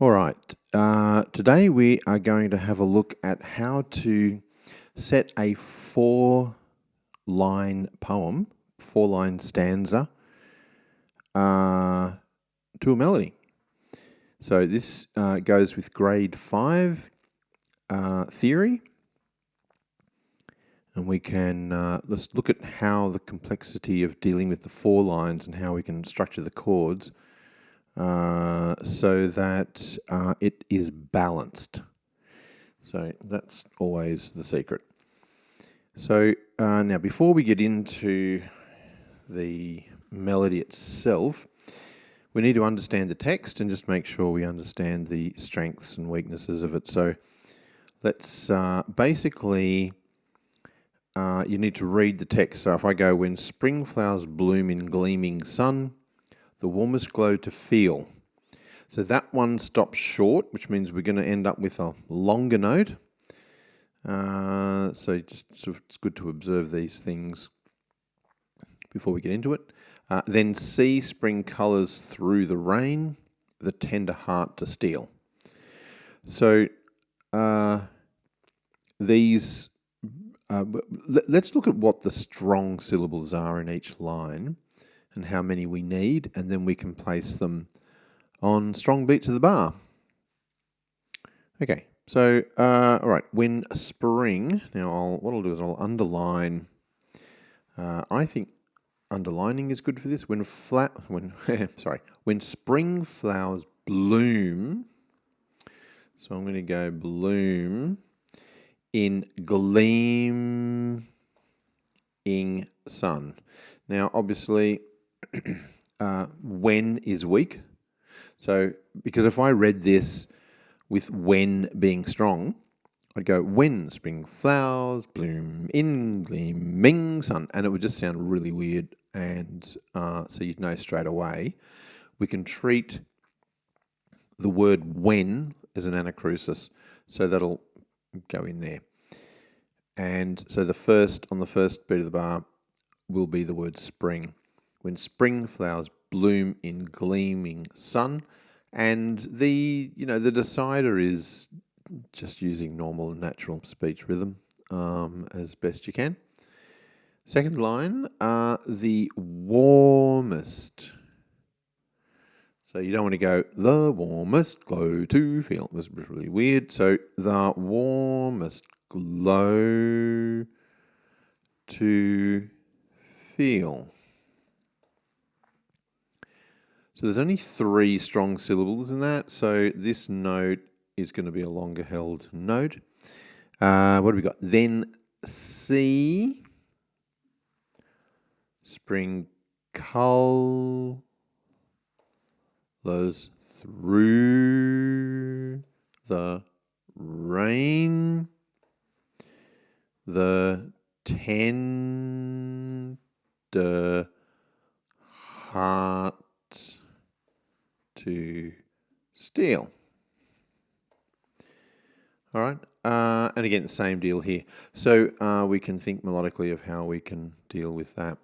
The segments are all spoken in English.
All right, today we are going to have a look at how to set a 4-line poem, 4-line stanza to a melody. So this goes with grade 5 theory, and we can let's look at how the complexity of dealing with the 4 lines and how we can structure the chords so that it is balanced. So that's always the secret. So now before we get into the melody itself, we need to understand the text and just make sure we understand the strengths and weaknesses of it. So let's basically, you need to read the text. So if I go, when spring flowers bloom in gleaming sun, the warmest glow to feel. So that one stops short, which means we're going to end up with a longer note. So just sort of, it's good to observe these things before we get into it. Then see spring colours through the rain, the tender heart to steal. So these, let's look at what the strong syllables are in each line and how many we need, and then we can place them on strong beats of the bar. Okay, so all right, when spring, now what I'll do is I'll underline, I think underlining is good for this. When spring flowers bloom, so I'm going to go bloom in gleaming sun. Now obviously when is weak. So, because if I read this with when being strong, I'd go, when spring flowers bloom in gleaming sun. And it would just sound really weird. And so you'd know straight away. We can treat the word when as an anacrusis. So that'll go in there. And so on the first beat of the bar will be the word spring. When spring flowers bloom in gleaming sun, and the decider is just using normal natural speech rhythm as best you can. Second line, the warmest. So you don't want to go the warmest glow to feel. It was really weird. So the warmest glow to feel. So there's only 3 strong syllables in that, so this note is going to be a longer held note. What do we got? Then see spring colours through the rain, the tender heart to steal. All right, and again, the same deal here. So we can think melodically of how we can deal with that.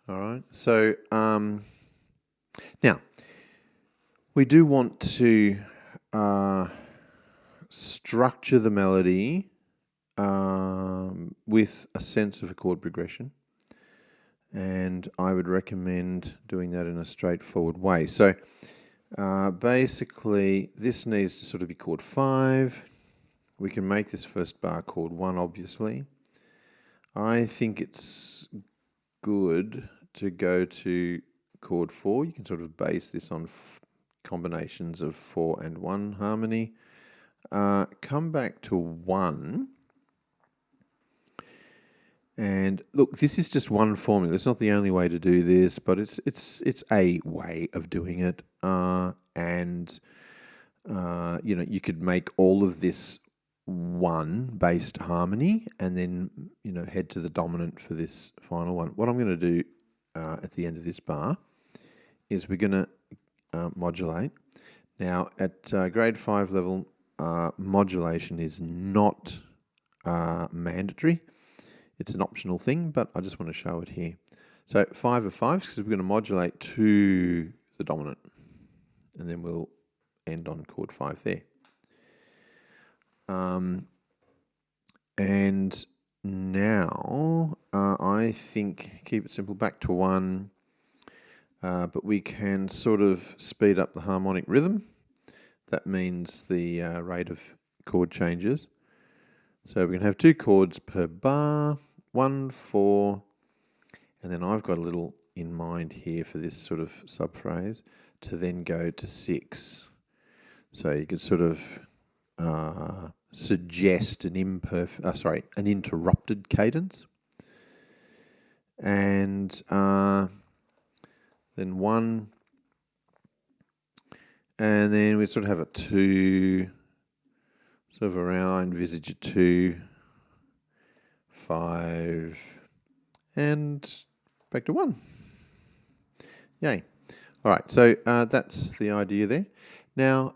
All right, so now we do want to structure the melody with a sense of a chord progression. And I would recommend doing that in a straightforward way. So basically, this needs to sort of be chord 5. We can make this first bar chord 1, obviously. I think it's good to go to chord 4. You can sort of base this on combinations of 4 and 1 harmony. Come back to 1. And look, this is just one formula. It's not the only way to do this, but it's a way of doing it. You could make all of this 1-based harmony, and then head to the dominant for this final one. What I'm going to do at the end of this bar is we're going to modulate. Now at grade 5 level, modulation is not mandatory. It's an optional thing, but I just want to show it here. So 5 of 5s, because we're going to modulate to the dominant. And then we'll end on chord 5 there. And now I think keep it simple, back to 1, but we can sort of speed up the harmonic rhythm. That means the rate of chord changes. So we can have 2 chords per bar, 1, 4, and then I've got a little in mind here for this sort of subphrase to then go to 6. So you could sort of suggest an interrupted cadence, and then 1, and then we sort of have a 2, sort of around, I envisage a 2, 5, and back to 1. Yay. All right, so that's the idea there. Now,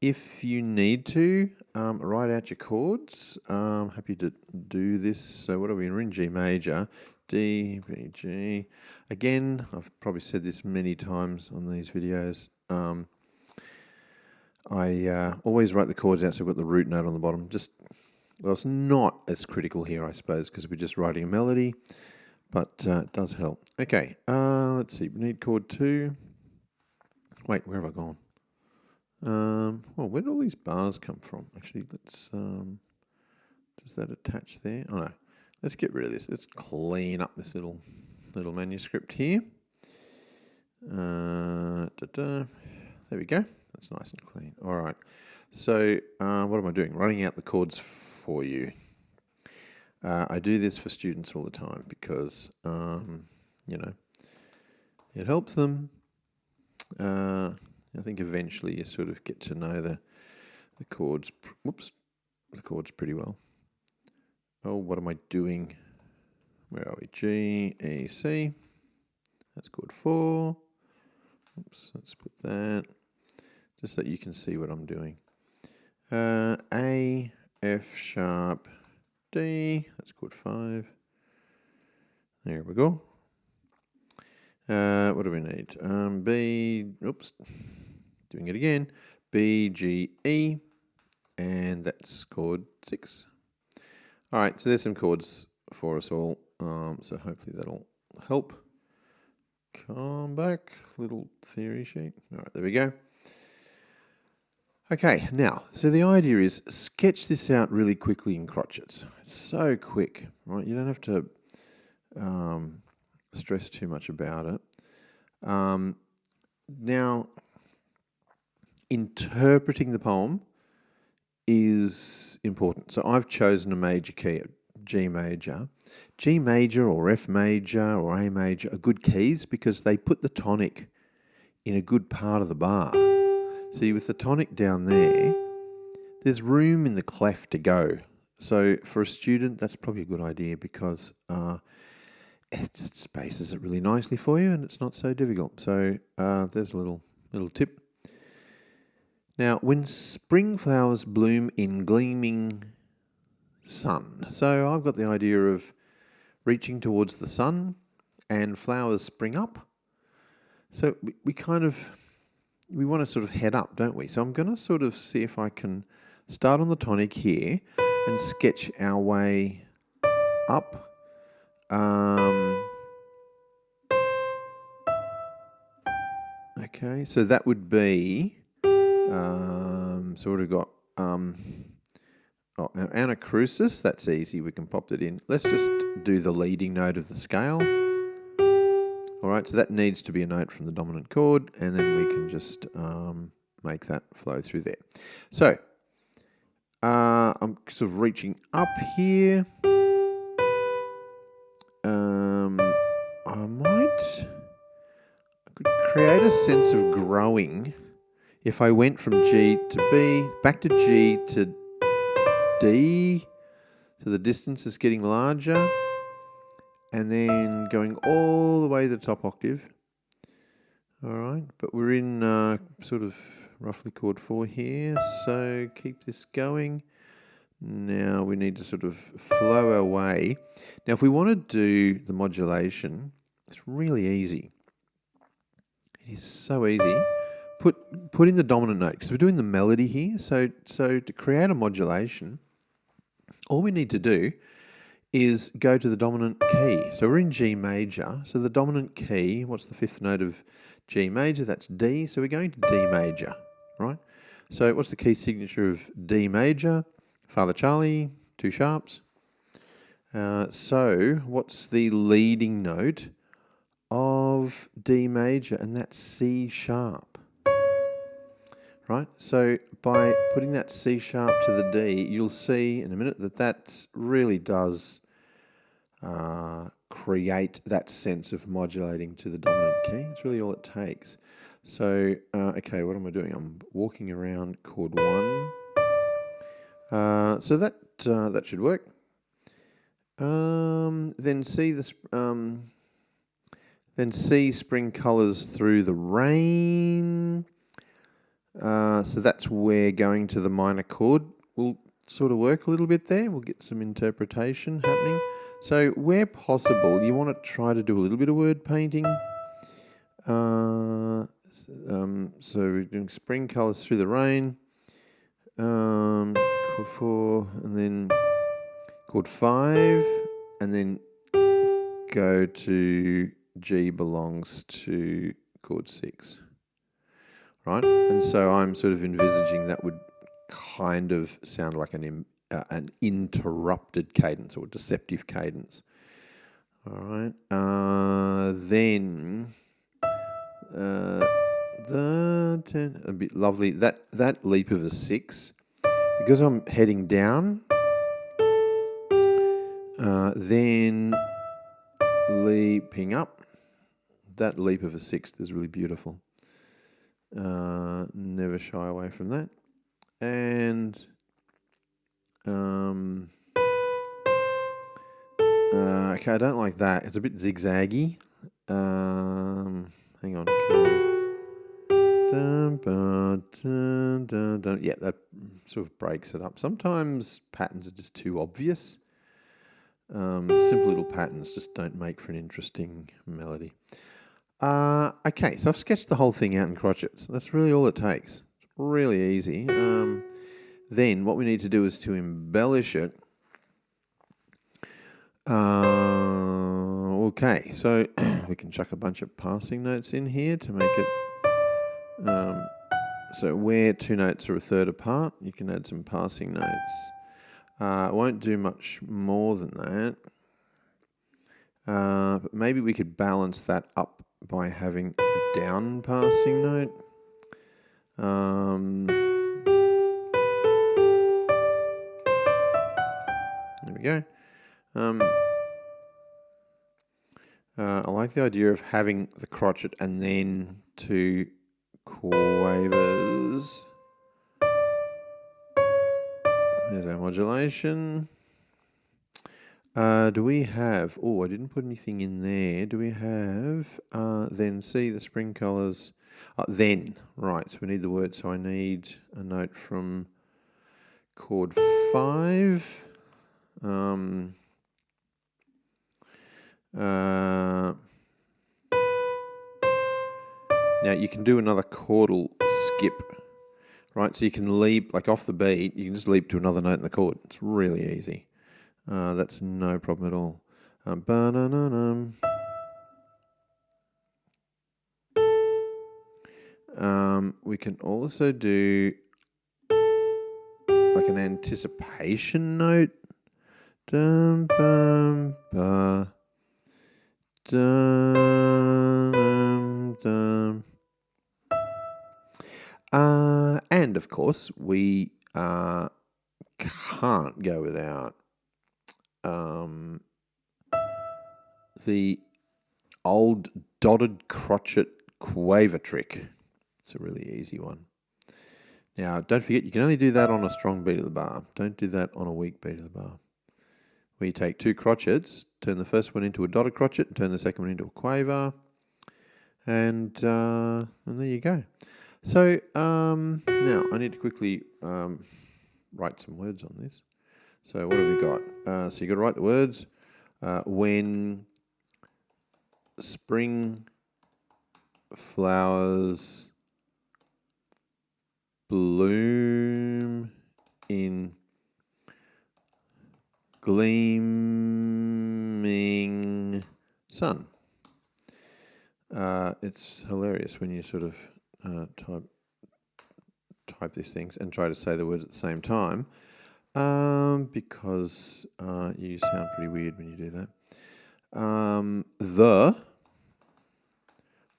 if you need to, write out your chords. I'm happy to do this. So what are we in? We're in G major, D, B, G. Again, I've probably said this many times on these videos. I always write the chords out so I've got the root note on the bottom. Well, it's not as critical here, I suppose, because we're just writing a melody, but it does help. Okay, let's see. We need chord 2. Wait, where have I gone? Well, where did all these bars come from? Actually, let's, does that attach there? Oh no, let's get rid of this. Let's clean up this little manuscript here. There we go. That's nice and clean. All right. So what am I doing? Writing out the chords for you. I do this for students all the time because, it helps them. I think eventually you sort of get to know the chords. The chords pretty well. Oh, what am I doing? Where are we? G, E, C. That's chord 4. Oops, let's put that just so you can see what I'm doing. A, F sharp, D. That's chord 5. There we go. What do we need? B, oops, doing it again. B, G, E, and that's chord 6. All right, so there's some chords for us all. So hopefully that'll help. Come back, little theory sheet. All right, there we go. Okay, now, so the idea is sketch this out really quickly in crotchets. It's so quick, right? You don't have to stress too much about it. Now, interpreting the poem is important. So I've chosen a major key, G major. G major or F major or A major are good keys because they put the tonic in a good part of the bar. See, with the tonic down there, there's room in the clef to go. So for a student, that's probably a good idea because it just spaces it really nicely for you and it's not so difficult. So there's a little tip. Now, when spring flowers bloom in gleaming sun. So I've got the idea of reaching towards the sun and flowers spring up. So we want to sort of head up, don't we? So I'm going to sort of see if I can start on the tonic here and sketch our way up. Okay, so that would be, so what have we got? Anacrusis, that's easy, we can pop that in. Let's just do the leading note of the scale. All right, so that needs to be a note from the dominant chord, and then we can just make that flow through there. So, I'm sort of reaching up here. I could create a sense of growing if I went from G to B, back to G to D, so the distance is getting larger, and then going all the way to the top octave. All right, but we're in sort of roughly chord 4 here, so keep this going. Now we need to sort of flow our way. Now if we want to do the modulation, it's really easy. It is so easy. put in the dominant note because we're doing the melody here. So to create a modulation, all we need to do is go to the dominant key. So we're in G major. So the dominant key, what's the fifth note of G major? That's D. So we're going to D major, right? So what's the key signature of D major? Father Charlie, 2 sharps. So what's the leading note of D major? And that's C sharp, right? So by putting that C sharp to the D, you'll see in a minute that really does create that sense of modulating to the dominant key. It's really all it takes. So, okay, what am I doing? I'm walking around chord 1. So that should work. Then C spring colours through the rain. So that's where going to the minor chord will sort of work a little bit there. We'll get some interpretation happening. So where possible, you want to try to do a little bit of word painting. So we're doing spring colours through the rain. Chord 4, and then chord 5, and then go to G belongs to chord 6. Right? And so I'm sort of envisaging that would kind of sound like an interrupted cadence or deceptive cadence. All right. Then a bit lovely. That leap of a 6, because I'm heading down. Then leaping up. That leap of a 6th is really beautiful. Never shy away from that. And okay, I don't like that. It's a bit zigzaggy. Hang on. Yeah, that sort of breaks it up. Sometimes patterns are just too obvious. Simple little patterns just don't make for an interesting melody. Okay, so I've sketched the whole thing out in crotchets. That's really all it takes. It's really easy. Then what we need to do is to embellish it. Okay, so we can chuck a bunch of passing notes in here to make it. So where 2 notes are a third apart, you can add some passing notes. Won't do much more than that. But maybe we could balance that up by having a down passing note. There we go. I like the idea of having the crotchet and then 2 quavers. There's our modulation. Do we have... Oh, I didn't put anything in there. Do we have... then C, the spring colours. Then. Right, so we need the word. So I need a note from chord 5. Now you can do another chordal skip, right? So you can leap, like off the beat, you can just leap to another note in the chord. It's really easy. That's no problem at all. We can also do like an anticipation note. Dum, bum, ba. Dum, dum. And of course, we can't go without the old dotted crotchet quaver trick. It's a really easy one. Now, don't forget, you can only do that on a strong beat of the bar. Don't do that on a weak beat of the bar. Where you take 2 crotchets, turn the first one into a dotted crotchet, and turn the second one into a quaver, and there you go. So now I need to quickly write some words on this. So what have we got? So you've got to write the words. When spring flowers bloom in gleaming sun. It's hilarious when you sort of type these things and try to say the words at the same time, because you sound pretty weird when you do that. The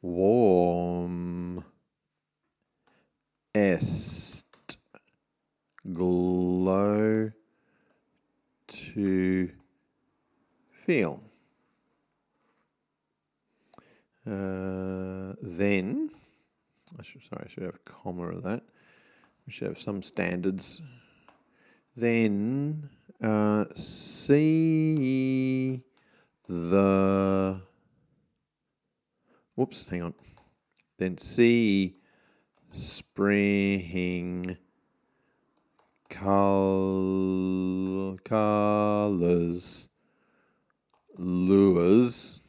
warmest glow to feel. Then, I should have a comma of that. We should have some standards. Then, see the. Whoops, hang on. Then see spring colours, lures,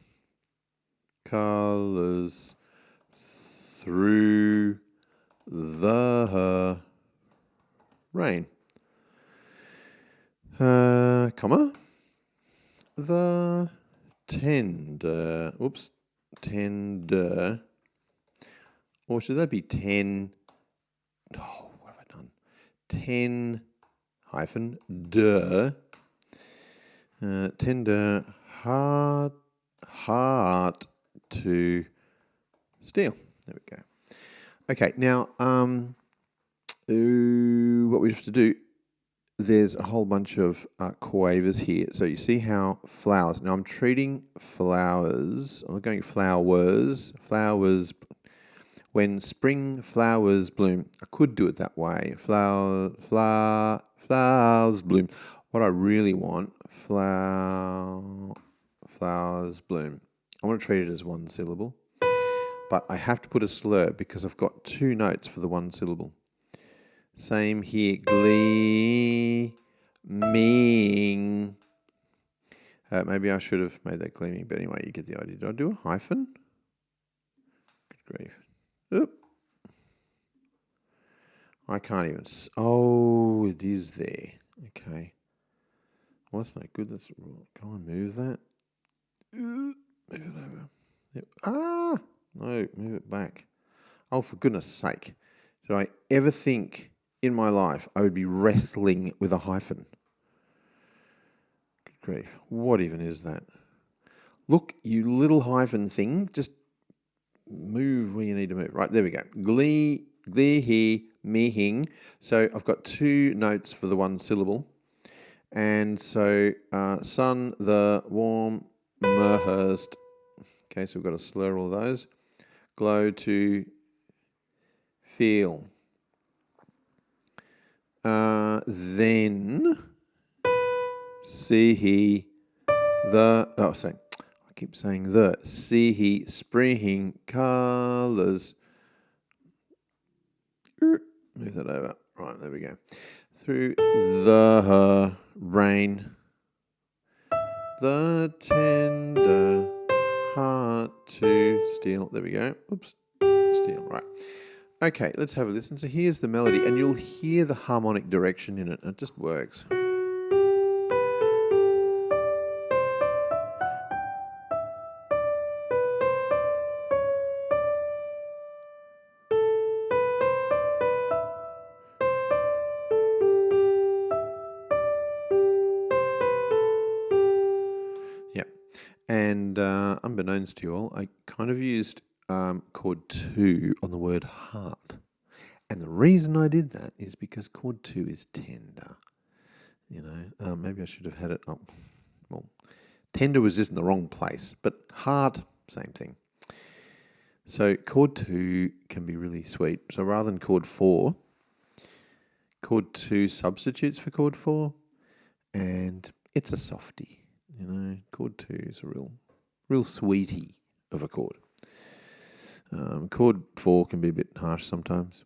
colours through the rain. Comma. The tender. Tender. Or should that be 10? Oh, what have I done? 10 hyphen tender heart to steal. There we go. Okay, now what we have to do, there's a whole bunch of quavers here. So you see how flowers, now I'm treating flowers, I'm going flowers, when spring flowers bloom. I could do it that way. Flowers bloom. What I really want, flowers bloom. I want to treat it as one syllable, but I have to put a slur because I've got 2 notes for the one syllable. Same here, gleaming. Maybe I should have made that gleaming, but anyway, you get the idea. Did I do a hyphen? Good grief. Oop. I can't even. Oh, it is there. Okay. Well, that's not good. Let's go and move that. Move it over. Yep. No, move it back. Oh, for goodness sake. Did I ever think in my life I would be wrestling with a hyphen? Good grief. What even is that? Look, you little hyphen thing, just move where you need to move. Right, there we go. Mehing. So I've got 2 notes for the one syllable. And so sun, the warmest. Okay, so we've got to slur all those. Glow to feel. Then see the. Oh, sorry. I keep saying the. See spring colours. Move that over. Right, there we go. Through the rain. The tender heart to steal. There we go. Oops. Steal. Right. Okay, let's have a listen. So here's the melody, and you'll hear the harmonic direction in it. It just works. Yep. And unbeknownst to you all, I kind of used chord 2 on the word heart. And the reason I did that is because chord 2 is tender. You know, maybe I should have had it up. Well, tender was just in the wrong place, but heart, same thing. So chord 2 can be really sweet. So rather than chord 4, chord 2 substitutes for chord 4, and it's a softie. You know, chord 2 is a real sweetie of a chord. Chord 4 can be a bit harsh sometimes.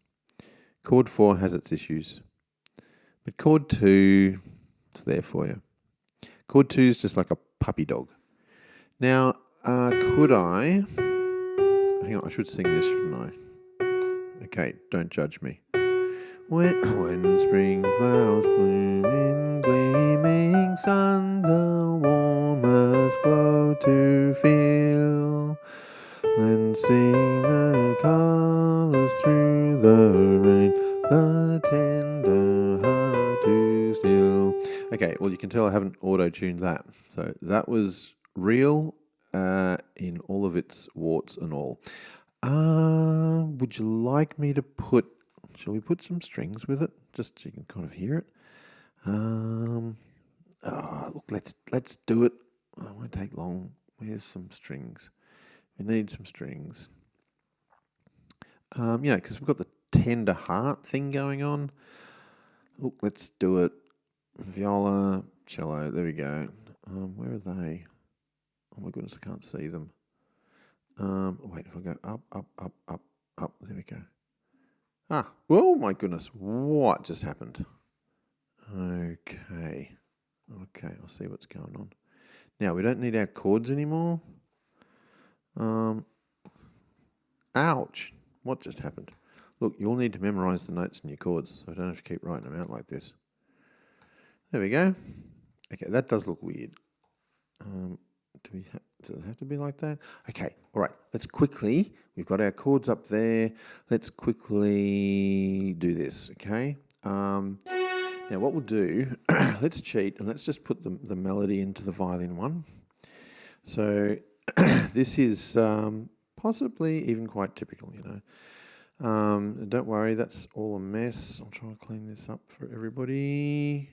Chord 4 has its issues. But chord 2, it's there for you. Chord 2 is just like a puppy dog. Now, could I... Hang on, I should sing this, shouldn't I? Okay, don't judge me. When spring flowers bloom in gleaming sun, the warmest glow to feel. Then sing the colours through the rain, the tender heart to still. Okay, well, you can tell I haven't auto-tuned that. So that was real in all of its warts and all. Would you like me to shall we put some strings with it, just so you can kind of hear it? Look, let's do it. It won't take long. Where's some strings? We need some strings. Because we've got the tender heart thing going on. Look, let's do it. Viola, cello, there we go. Where are they? Oh my goodness, I can't see them. Wait, if I go up, there we go. Oh my goodness, what just happened? Okay, I'll see what's going on. Now, we don't need our chords anymore. Ouch, what just happened? Look, you'll need to memorize the notes in your chords, so I don't have to keep writing them out like this. There we go. Okay, that does look weird. Does it have to be like that? Okay, all right, let's quickly, we've got our chords up there. Let's quickly do this, okay? Now what we'll do, let's cheat and let's just put the melody into the violin one. So this is possibly even quite typical, you know. Don't worry, that's all a mess. I'll try to clean this up for everybody.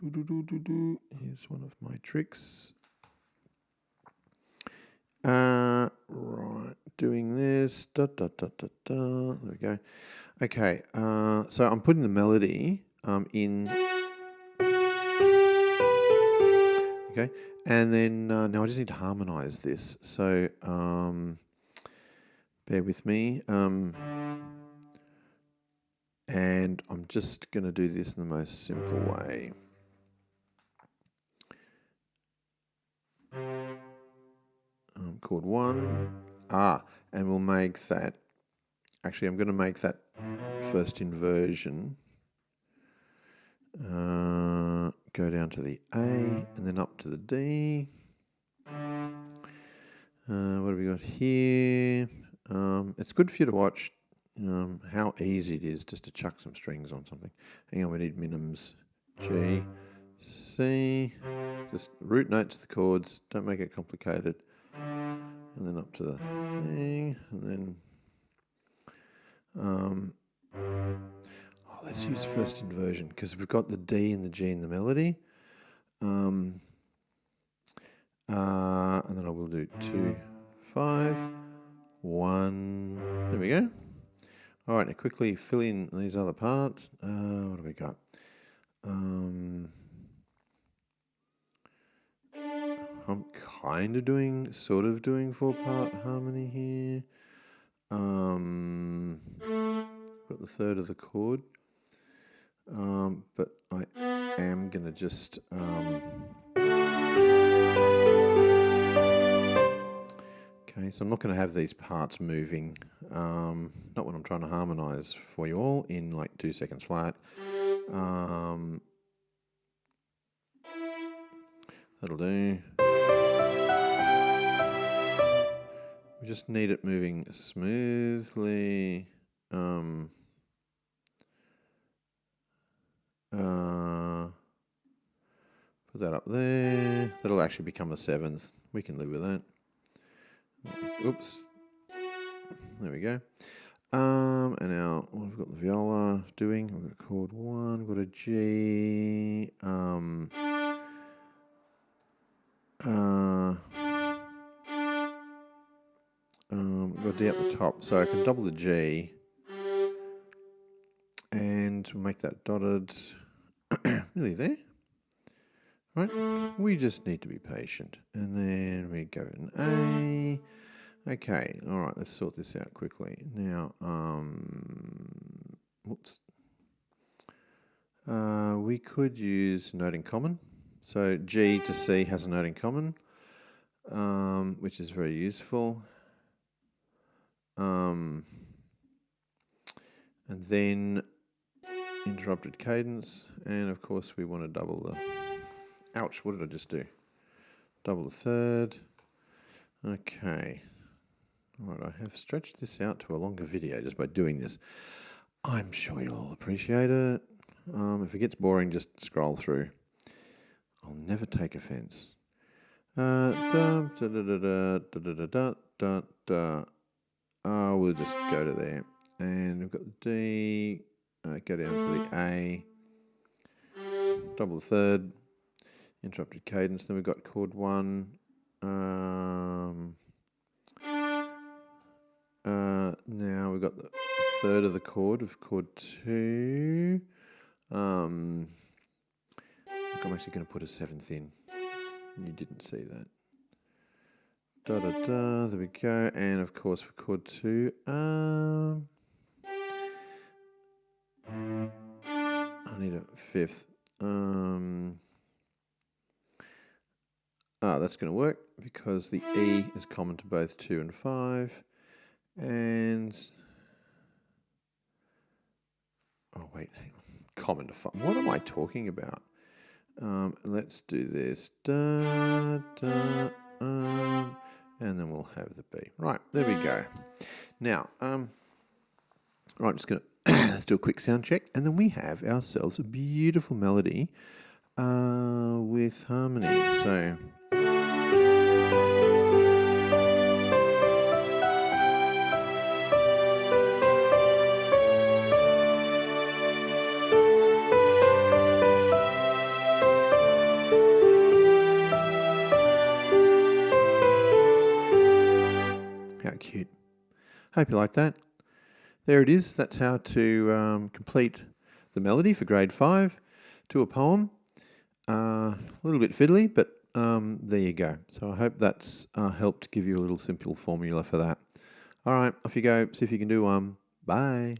Here's one of my tricks. Right, doing this. There we go. Okay, so I'm putting the melody in. Okay, and then now I just need to harmonize this. So bear with me. And I'm just going to do this in the most simple way. Chord 1. And we'll make that. Actually, I'm going to make that first inversion. Go down to the A and then up to the D. What have we got here? It's good for you to watch how easy it is just to chuck some strings on something. Hang on, we need minims. G, C, just root notes of the chords, don't make it complicated. And then up to the thing, and then let's use first inversion because we've got the D and the G in the melody. And then I will do 2, 5, 1. There we go. All right, now quickly fill in these other parts. What have we got? I'm kind of sort of doing 4-part harmony here. Got the third of the chord. But I am going to just... Okay, so I'm not going to have these parts moving. Not when I'm trying to harmonize for you all in like 2 seconds flat. That'll do. We just need it moving smoothly. Put that up there. That'll actually become a 7th. We can live with that. Oops. There we go. And now we've got the viola doing. We've got chord 1, we've got a G. We've got a D at the top, so I can double the G. And we'll make that dotted. Nearly there. Right? We just need to be patient. And then we go in A. Okay, all right, let's sort this out quickly. Now, whoops. We could use note in common. So G to C has a note in common, which is very useful. And then interrupted cadence, and of course we want to double the, ouch, what did I just do? Double the third. Okay. All right, I have stretched this out to a longer video just by doing this. I'm sure you'll all appreciate it. If it gets boring, just scroll through. I'll never take offense. We'll just go to there. And we've got the D, go down to the A, double the third, interrupted cadence. Then we've got chord 1. Now we've got the third of the chord of chord 2. I'm actually going to put a 7th in. You didn't see that. Da da da, there we go. And of course for chord 2, I need a 5th. That's going to work because the E is common to both 2 and 5. And oh wait, hang on. Common to 5. What am I talking about? Let's do this. Da, da, and then we'll have the B. Right, there we go. Now, right, just gonna let's do a quick sound check, and then we have ourselves a beautiful melody with harmony. So. How cute. Hope you like that. There it is. That's how to complete the melody for grade 5 to a poem. A little bit fiddly, but there you go. So I hope that's helped give you a little simple formula for that. All right, off you go. See if you can do one. Bye.